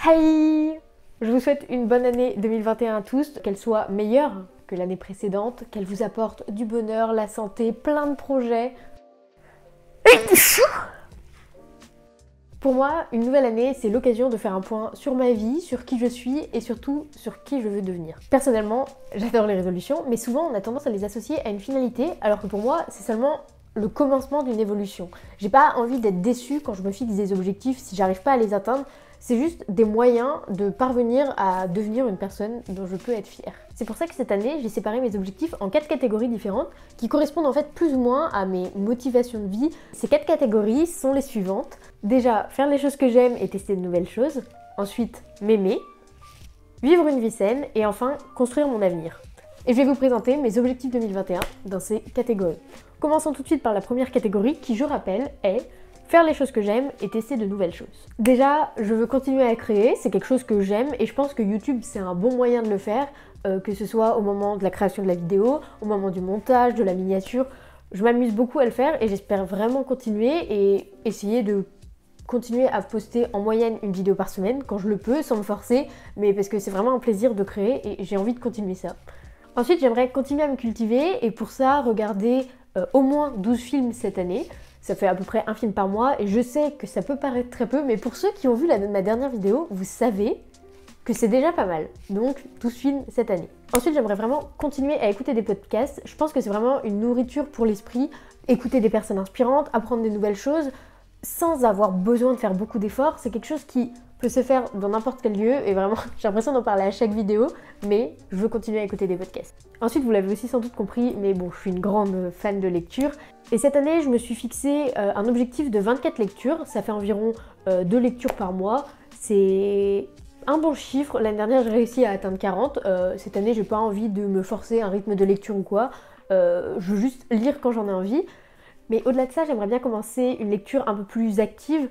Hi! Je vous souhaite une bonne année 2021 à tous, qu'elle soit meilleure que l'année précédente, qu'elle vous apporte du bonheur, la santé, plein de projets. Pour moi, une nouvelle année, c'est l'occasion de faire un point sur ma vie, sur qui je suis et surtout sur qui je veux devenir. Personnellement, j'adore les résolutions, mais souvent on a tendance à les associer à une finalité, alors que pour moi, c'est seulement le commencement d'une évolution. J'ai pas envie d'être déçue quand je me fixe des objectifs si j'arrive pas à les atteindre. C'est juste des moyens de parvenir à devenir une personne dont je peux être fière. C'est pour ça que cette année, j'ai séparé mes objectifs en 4 catégories différentes qui correspondent en fait plus ou moins à mes motivations de vie. Ces 4 catégories sont les suivantes. Déjà, faire les choses que j'aime et tester de nouvelles choses. Ensuite, m'aimer. Vivre une vie saine. Et enfin, construire mon avenir. Et je vais vous présenter mes objectifs 2021 dans ces catégories. Commençons tout de suite par la première catégorie qui, je rappelle, est faire les choses que j'aime et tester de nouvelles choses. Déjà, je veux continuer à créer, c'est quelque chose que j'aime et je pense que YouTube c'est un bon moyen de le faire, que ce soit au moment de la création de la vidéo, au moment du montage, de la miniature. Je m'amuse beaucoup à le faire et j'espère vraiment continuer et essayer de continuer à poster en moyenne une vidéo par semaine quand je le peux, sans me forcer, mais parce que c'est vraiment un plaisir de créer et j'ai envie de continuer ça. Ensuite, j'aimerais continuer à me cultiver et pour ça, regarder au moins 12 films cette année. Ça fait à peu près un film par mois et je sais que ça peut paraître très peu, mais pour ceux qui ont vu ma dernière vidéo, vous savez que c'est déjà pas mal. Donc 12 films cette année. Ensuite, j'aimerais vraiment continuer à écouter des podcasts. Je pense que c'est vraiment une nourriture pour l'esprit. Écouter des personnes inspirantes, apprendre des nouvelles choses, sans avoir besoin de faire beaucoup d'efforts. C'est quelque chose qui peut se faire dans n'importe quel lieu et vraiment j'ai l'impression d'en parler à chaque vidéo, mais je veux continuer à écouter des podcasts. Ensuite, vous l'avez aussi sans doute compris, mais bon, je suis une grande fan de lecture et cette année je me suis fixé un objectif de 24 lectures, ça fait environ 2 lectures par mois, c'est un bon chiffre. L'année dernière j'ai réussi à atteindre 40, cette année j'ai pas envie de me forcer un rythme de lecture ou quoi, je veux juste lire quand j'en ai envie. Mais au-delà de ça, j'aimerais bien commencer une lecture un peu plus active,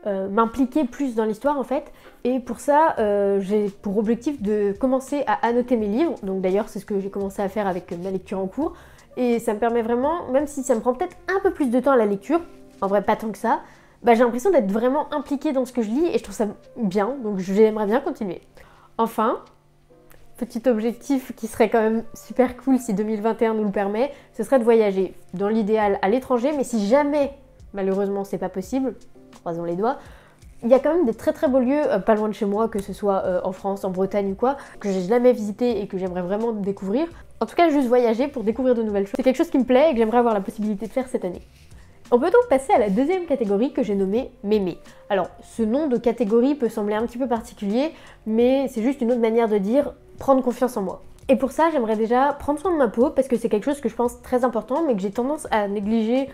m'impliquer plus dans l'histoire en fait. Et pour ça, j'ai pour objectif de commencer à annoter mes livres. Donc d'ailleurs, c'est ce que j'ai commencé à faire avec ma lecture en cours. Et ça me permet vraiment, même si ça me prend peut-être un peu plus de temps à la lecture, en vrai pas tant que ça, j'ai l'impression d'être vraiment impliquée dans ce que je lis et je trouve ça bien. Donc j'aimerais bien continuer. Enfin, petit objectif qui serait quand même super cool si 2021 nous le permet, ce serait de voyager. Dans l'idéal à l'étranger, mais si jamais, malheureusement c'est pas possible, croisons les doigts, il y a quand même des très très beaux lieux pas loin de chez moi, que ce soit en France, en Bretagne ou quoi, que j'ai jamais visité et que j'aimerais vraiment découvrir. En tout cas, juste voyager pour découvrir de nouvelles choses. C'est quelque chose qui me plaît et que j'aimerais avoir la possibilité de faire cette année. On peut donc passer à la deuxième catégorie que j'ai nommée m'aimer. Alors, ce nom de catégorie peut sembler un petit peu particulier, mais c'est juste une autre manière de dire prendre confiance en moi. Et pour ça, j'aimerais déjà prendre soin de ma peau, parce que c'est quelque chose que je pense très important, mais que j'ai tendance à négliger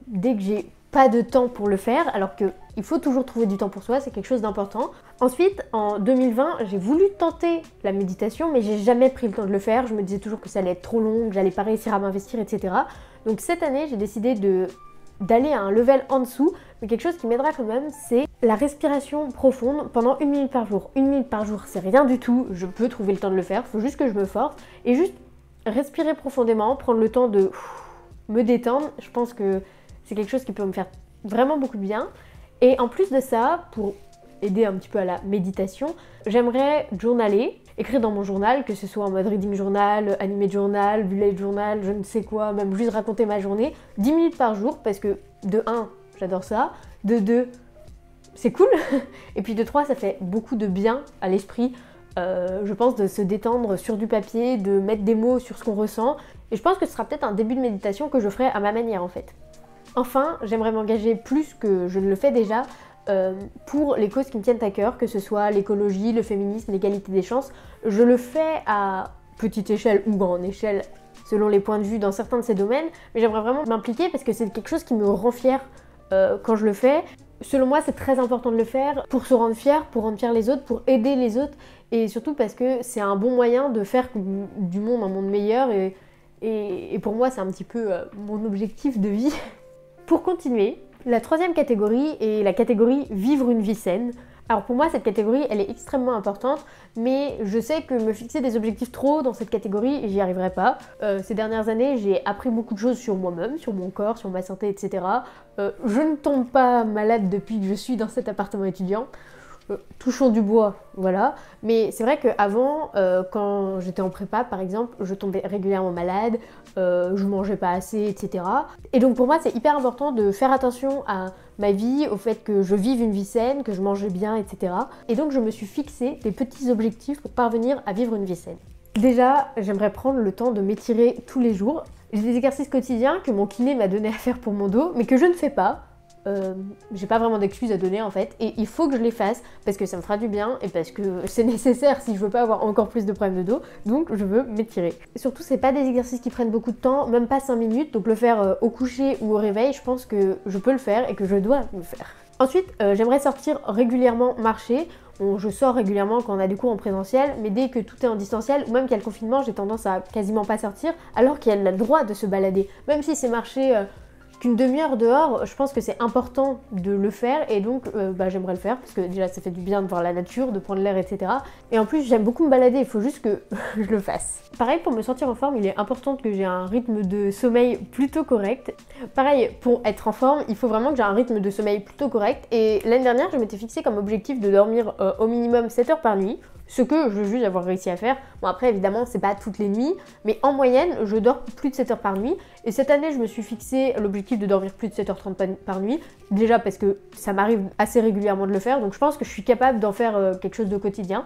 dès que j'ai pas de temps pour le faire, alors qu'il faut toujours trouver du temps pour soi, c'est quelque chose d'important. Ensuite, en 2020, j'ai voulu tenter la méditation, mais j'ai jamais pris le temps de le faire. Je me disais toujours que ça allait être trop long, que j'allais pas réussir à m'investir, etc. Donc cette année, j'ai décidé d'aller à un level en dessous, mais quelque chose qui m'aidera quand même, c'est la respiration profonde pendant 1 minute par jour. 1 minute par jour, c'est rien du tout, je peux trouver le temps de le faire, il faut juste que je me force, et juste respirer profondément, prendre le temps de me détendre, je pense que c'est quelque chose qui peut me faire vraiment beaucoup de bien. Et en plus de ça, pour aider un petit peu à la méditation, j'aimerais journaler, écrire dans mon journal, que ce soit en mode reading journal, animé journal, bullet journal, je ne sais quoi, même juste raconter ma journée, 10 minutes par jour, parce que de 1, j'adore ça, de 2, c'est cool, et puis de 3, ça fait beaucoup de bien à l'esprit, je pense, de se détendre sur du papier, de mettre des mots sur ce qu'on ressent, et je pense que ce sera peut-être un début de méditation que je ferai à ma manière en fait. Enfin, j'aimerais m'engager plus que je ne le fais déjà pour les causes qui me tiennent à cœur, que ce soit l'écologie, le féminisme, l'égalité des chances. Je le fais à petite échelle ou grande échelle selon les points de vue dans certains de ces domaines, mais j'aimerais vraiment m'impliquer parce que c'est quelque chose qui me rend fière quand je le fais. Selon moi, c'est très important de le faire pour se rendre fier, pour rendre fiers les autres, pour aider les autres et surtout parce que c'est un bon moyen de faire du monde un monde meilleur et pour moi, c'est un petit peu mon objectif de vie. Pour continuer, la troisième catégorie est la catégorie vivre une vie saine. Alors pour moi, cette catégorie, elle est extrêmement importante, mais je sais que me fixer des objectifs trop haut dans cette catégorie, j'y arriverai pas. Ces dernières années, j'ai appris beaucoup de choses sur moi-même, sur mon corps, sur ma santé, etc. Je ne tombe pas malade depuis que je suis dans cet appartement étudiant. touchons du bois, voilà. Mais c'est vrai qu'avant, quand j'étais en prépa par exemple, je tombais régulièrement malade, je mangeais pas assez, etc. Et donc pour moi c'est hyper important de faire attention à ma vie, au fait que je vive une vie saine, que je mange bien, etc. Et donc je me suis fixé des petits objectifs pour parvenir à vivre une vie saine. Déjà, j'aimerais prendre le temps de m'étirer tous les jours. J'ai des exercices quotidiens que mon kiné m'a donné à faire pour mon dos, mais que je ne fais pas. J'ai pas vraiment d'excuses à donner en fait, et il faut que je les fasse parce que ça me fera du bien et parce que c'est nécessaire si je veux pas avoir encore plus de problèmes de dos, donc je veux m'étirer. Surtout c'est pas des exercices qui prennent beaucoup de temps, même pas 5 minutes, donc le faire au coucher ou au réveil, je pense que je peux le faire et que je dois le faire. Ensuite, j'aimerais sortir régulièrement marcher. Bon, je sors régulièrement quand on a des cours en présentiel, mais dès que tout est en distanciel, ou même qu'il y a le confinement, j'ai tendance à quasiment pas sortir, alors qu'il y a le droit de se balader. Même si c'est marcher qu'une demi-heure dehors, je pense que c'est important de le faire, et donc j'aimerais le faire, parce que déjà ça fait du bien de voir la nature, de prendre l'air, etc. Et en plus j'aime beaucoup me balader, il faut juste que je le fasse. Pareil, pour me sentir en forme, il est important que j'ai un rythme de sommeil plutôt correct. Pareil, pour être en forme, il faut vraiment que j'ai un rythme de sommeil plutôt correct, et l'année dernière je m'étais fixé comme objectif de dormir au minimum 7 heures par nuit, ce que je juge avoir réussi à faire. Bon après évidemment c'est pas toutes les nuits, mais en moyenne je dors plus de 7 heures par nuit, et cette année je me suis fixé l'objectif de dormir plus de 7h30 par nuit, déjà parce que ça m'arrive assez régulièrement de le faire, donc je pense que je suis capable d'en faire quelque chose de quotidien.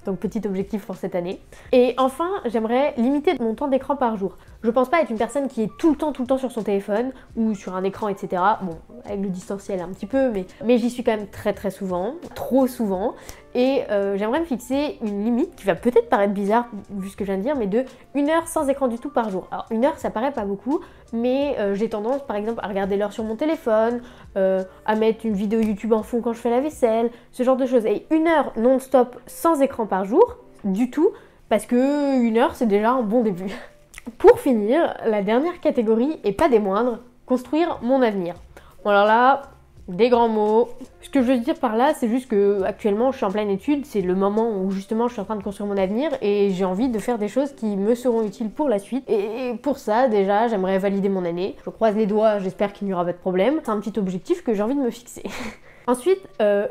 Donc petit objectif pour cette année. Et enfin, j'aimerais limiter mon temps d'écran par jour. Je pense pas être une personne qui est tout le temps sur son téléphone ou sur un écran, etc. Bon, avec le distanciel un petit peu, mais j'y suis quand même très souvent, trop souvent. Et j'aimerais me fixer une limite qui va peut-être paraître bizarre vu ce que je viens de dire, mais de 1 heure sans écran du tout par jour. Alors 1 heure ça paraît pas beaucoup, mais j'ai tendance par exemple à regarder l'heure sur mon téléphone, à mettre une vidéo YouTube en fond quand je fais la vaisselle, ce genre de choses. Et 1 heure non-stop sans écran par jour, du tout, parce que 1 heure c'est déjà un bon début. Pour finir, la dernière catégorie, et pas des moindres, construire mon avenir. Bon alors là, des grands mots. Ce que je veux dire par là, c'est juste que actuellement je suis en pleine étude, c'est le moment où justement je suis en train de construire mon avenir et j'ai envie de faire des choses qui me seront utiles pour la suite. Et pour ça, déjà, j'aimerais valider mon année. Je croise les doigts, j'espère qu'il n'y aura pas de problème. C'est un petit objectif que j'ai envie de me fixer. Ensuite,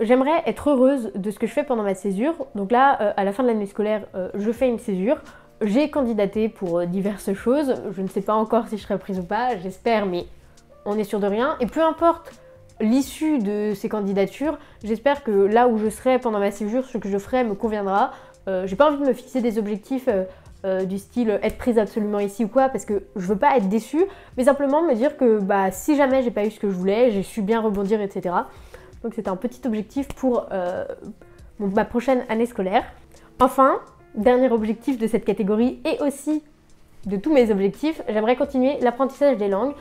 j'aimerais être heureuse de ce que je fais pendant ma césure. Donc là, à la fin de l'année scolaire, je fais une césure. J'ai candidaté pour diverses choses. Je ne sais pas encore si je serai prise ou pas, j'espère, mais on est sûr de rien. Et peu importe l'issue de ces candidatures, j'espère que là où je serai pendant ma séjour, ce que je ferai me conviendra. J'ai pas envie de me fixer des objectifs du style être prise absolument ici ou quoi, parce que je veux pas être déçue, mais simplement me dire que si jamais j'ai pas eu ce que je voulais, j'ai su bien rebondir, etc. Donc c'était un petit objectif pour ma prochaine année scolaire. Enfin, dernier objectif de cette catégorie et aussi de tous mes objectifs, j'aimerais continuer l'apprentissage des langues,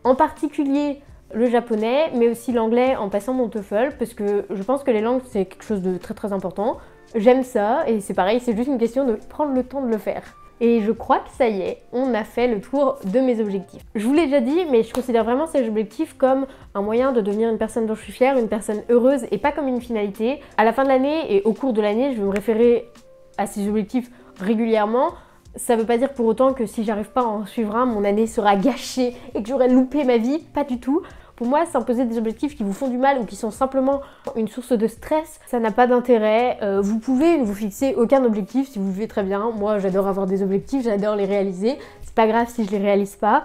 en particulier le japonais, mais aussi l'anglais en passant mon TOEFL, parce que je pense que les langues c'est quelque chose de très important. J'aime ça et c'est pareil, c'est juste une question de prendre le temps de le faire. Et je crois que ça y est, on a fait le tour de mes objectifs. Je vous l'ai déjà dit, mais je considère vraiment ces objectifs comme un moyen de devenir une personne dont je suis fière, une personne heureuse et pas comme une finalité. À la fin de l'année et au cours de l'année, je vais me référer à ces objectifs régulièrement. Ça veut pas dire pour autant que si j'arrive pas à en suivre un, mon année sera gâchée et que j'aurai loupé ma vie, pas du tout. Pour moi, s'imposer des objectifs qui vous font du mal ou qui sont simplement une source de stress, ça n'a pas d'intérêt. Vous pouvez ne vous fixer aucun objectif si vous vivez très bien. Moi, j'adore avoir des objectifs, j'adore les réaliser. C'est pas grave si je les réalise pas.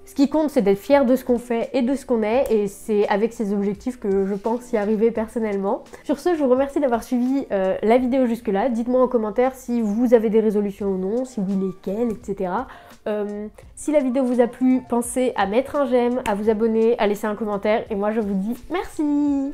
Ce qui compte, c'est d'être fier de ce qu'on fait et de ce qu'on est, et c'est avec ces objectifs que je pense y arriver personnellement. Sur ce, je vous remercie d'avoir suivi la vidéo jusque-là. Dites-moi en commentaire si vous avez des résolutions ou non, si oui lesquelles, etc. Si la vidéo vous a plu, pensez à mettre un j'aime, à vous abonner, à laisser un commentaire, et moi je vous dis merci!